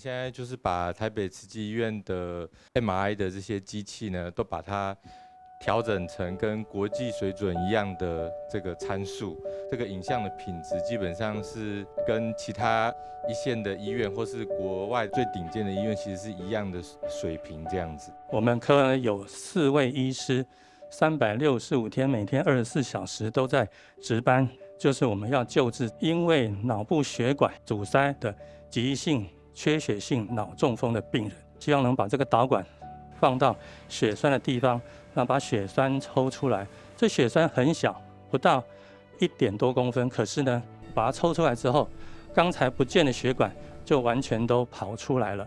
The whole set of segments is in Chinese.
现在就是把台北慈济医院的 MRI 的这些机器呢，都把它调整成跟国际水准一样的这个参数，这个影像的品质基本上是跟其他一线的医院或是国外最顶尖的医院其实是一样的水平这样子。我们科有4位医师，365天，每天24小时都在值班，就是我们要救治因为脑部血管阻塞的急性缺血性脑中风的病人，希望能把这个导管放到血栓的地方，然后把血栓抽出来。这血栓很小，不到1点多公分，可是呢，把它抽出来之后，刚才不见的血管就完全都跑出来了，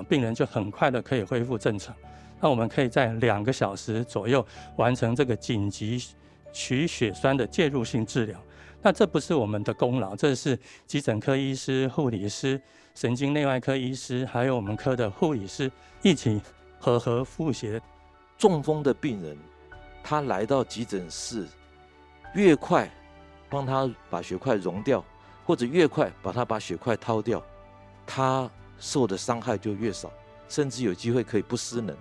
病人就很快的可以恢复正常。那我们可以在2个小时左右完成这个紧急取血栓的介入性治疗。那这不是我们的功劳，这是急诊科医师、护理师、神经内外科医师，还有我们科的护理师一起和复协。中风的病人，他来到急诊室，越快帮他把血块溶掉，或者越快把血块掏掉，他受的伤害就越少，甚至有机会可以不失能。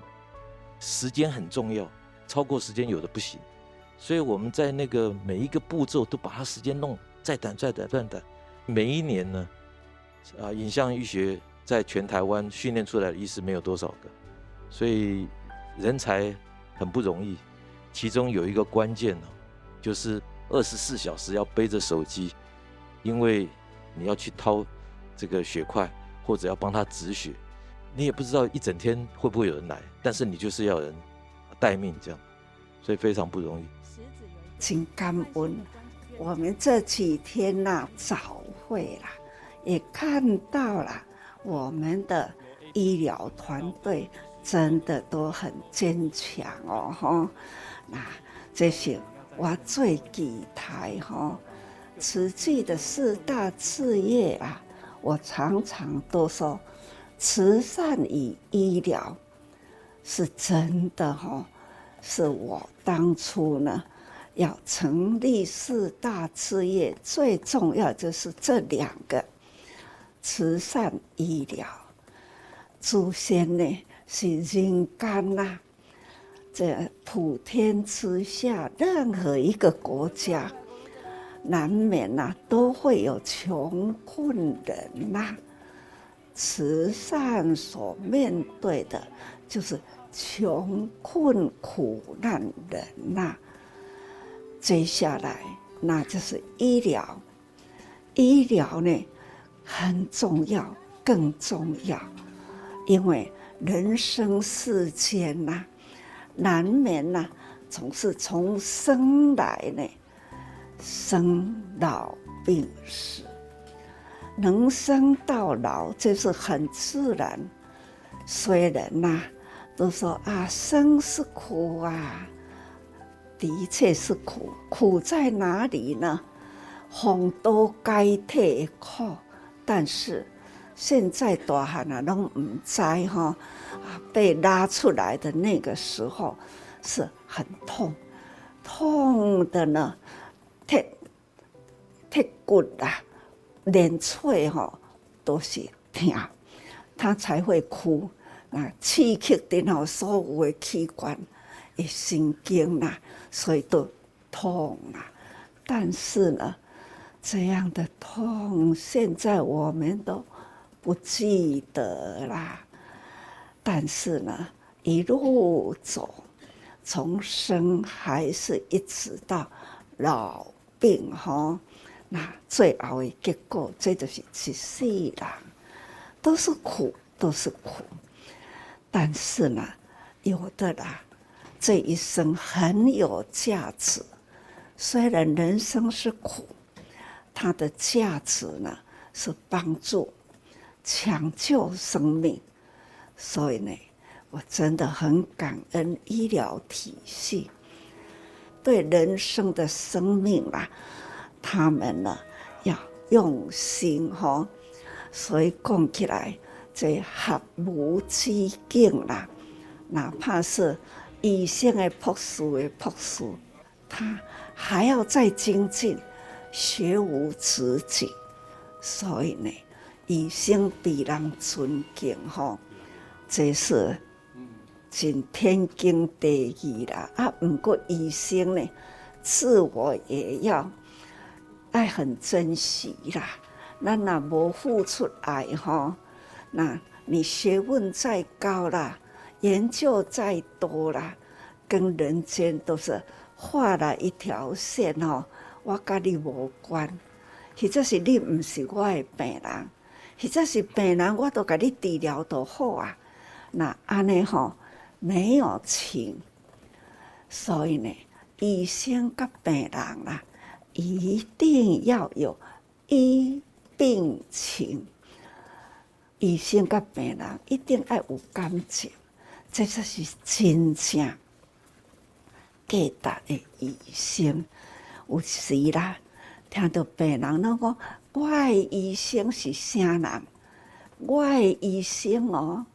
时间很重要，超过时间有的不行。所以我们在那个每一个步骤都把它时间弄再短。每一年呢，影像医学在全台湾训练出来的医师没有多少个，所以人才很不容易。其中有一个关键就是24小时要背着手机，因为你要去掏这个血块，或者要帮他止血，你也不知道一整天会不会有人来，但是你就是要人待命这样，所以非常不容易。真感恩，我们这几天早会啦，也看到了我们的医疗团队真的都很坚强哦。那这是我最期待慈济的4大事业啊，我常常都说，慈善与医疗是真的是我当初呢要成立4大事业，最重要就是这2个慈善医疗。祖先呢是人间这普天之下任何一个国家，难免都会有穷困人慈善所面对的就是穷困苦难人接下来那就是医疗。医疗呢很重要，更重要，因为人生世间难免总是从生来生老病死，能生到老这是很自然。虽然都说生是苦的确是苦，苦在哪里呢？风都该退的苦，但是现在大汉都不知被拉出来的那个时候是很痛的呢，铁骨连脆都是痛，他才会哭。刺激到所有的器官的神经所以都痛但是呢，这样的痛现在我们都不记得啦。但是呢，一路走，从生还是一直到老病那最后的结果，这就是一世人都是苦，都是苦。但是呢，有的这一生很有价值。虽然人生是苦，它的价值是帮助、抢救生命。所以呢，我真的很感恩医疗体系对人生的生命他们要用心所以讲起来，这学无止境哪怕是医生的博士的博士，他还要再精进，学无止境。所以呢，医生被人尊敬吼，这是真天经地义啦。啊，不过医生呢，自我也要爱很珍惜啦。咱若无付出爱吼，那你学问再高啦，研究再多啦，跟人间都是画了一条线吼。我甲你无关，或者是你毋是我的病人，或者是病人，我都甲你治疗就好啊。那安尼吼没有情，所以呢，医生甲病人啦，一定要有医病情。医生甲病人一定要有感情，这才是真正价值的医生。有时啦，听到病人拢讲，我的医生是啥人？我的医生哦，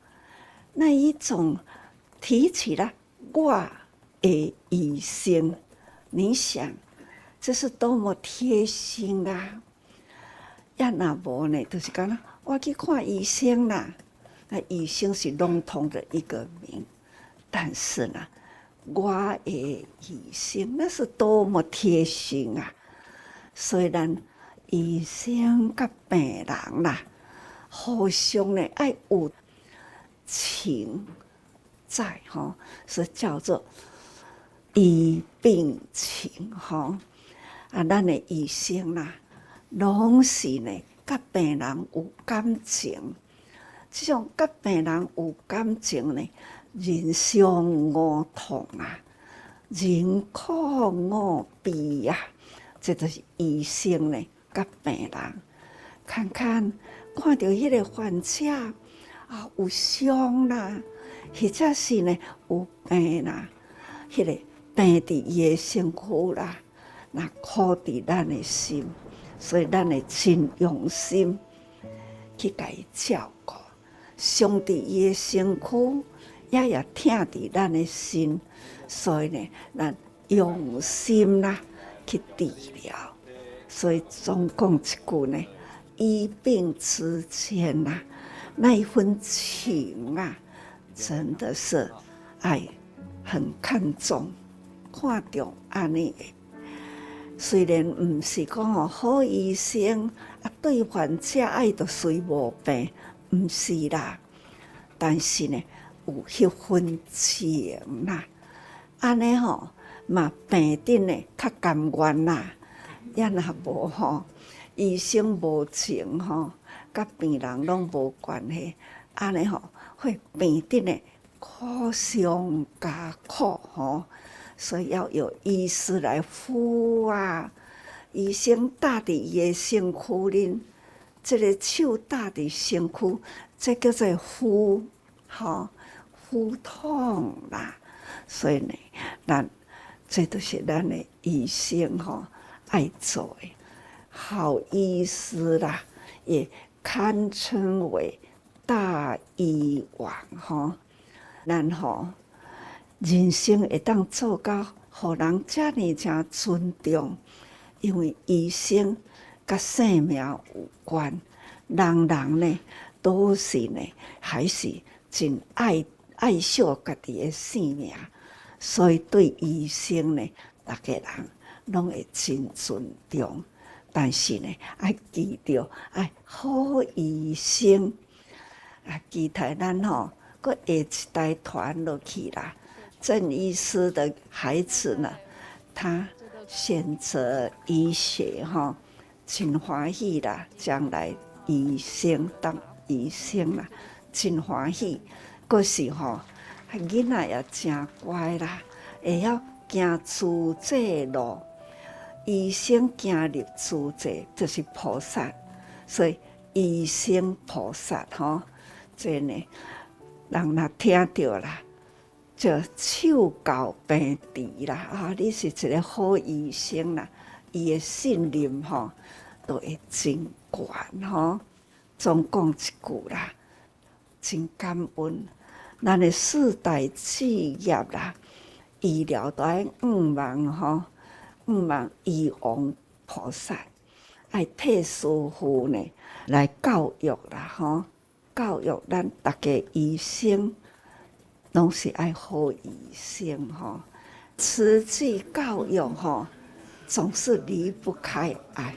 那一种提起来我的医生，你想这是多么贴心啊！要那无呢，就是讲啦，我去看医生啦。那医生是笼统的一个名，但是呢，我的医生那是多么贴心啊！虽然医生甲病人啦，互相呢爱有情在吼，是叫做医病情吼。啊，咱的医生啦，拢是呢甲病人有感情。这种甲病人有感情呢，人伤我痛啊，人苦我悲啊，这就是医生呢甲病人。看到迄个患者啊有伤啦，或者是呢有病啦，迄个病伫伊的身躯啦，那苦伫咱的心，所以咱会真用心去甲伊照顾。伤伫伊的身躯，也疼伫咱的心，所以呢，咱用心啦去治疗。所以总讲一句呢，医病之间呐，那一份情啊，真的是爱很看重，看重安尼的。虽然毋是讲哦，好医生啊，对患者爱着随无病。毋是啦，但是呢，有迄份情啦，安尼吼嘛病顶呢较甘愿啦。也若无吼，医生无情吼，甲病人拢无关系，安尼吼会病顶呢苦上加苦吼。所以要有医师来敷啊，医生搭伫伊的身躯里。这个手搭伫身躯，这叫做敷，敷痛啦。所以呢，这都是咱的医生爱做的好医师啦，也堪称为大医王咱人生会当做到，互人遮尔正尊重，因为医生甲生命有关，人呢都是呢，还是真爱惜家己的性命，所以对医生呢，大家人拢会真尊重。但是呢，爱记着爱好医生，啊，期待咱佫下一代传落去啦。郑医师的孩子呢，他选择医学真欢喜啦，将来医生当医生啦，真欢喜。可是囡仔也真乖啦，会晓行自济路。医生行入自济就是菩萨，所以医生菩萨这呢，人若听到啦，就手教病治啦啊！你是一个好医生啦，伊的信任都会真悬总讲一句啦，真感恩，咱的四大志业啦，医疗都爱仰望仰望医王菩萨，爱替师傅呢来教育啦吼，教育咱大家医生，拢是爱好医生吼。慈济教育吼，总是离不开爱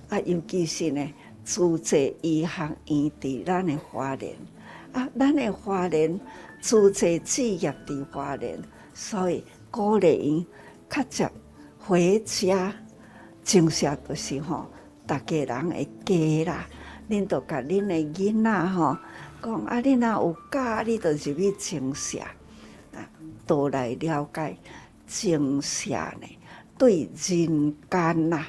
啊，尤其是呢，慈济医学院伫咱的花莲啊，咱的花莲慈济置业伫花莲，所以鼓励因较早回家。正式就是吼，大家人会加啦，恁就甲恁的囡仔吼讲啊，恁若有教，你就入去精舍啊，都来了解精舍呢对人间啦，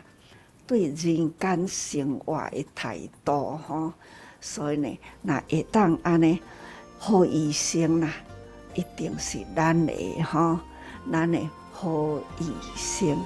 对人间生活的态度吼，所以呢，若会当安尼好医生啦，一定是咱的吼，咱的好医生。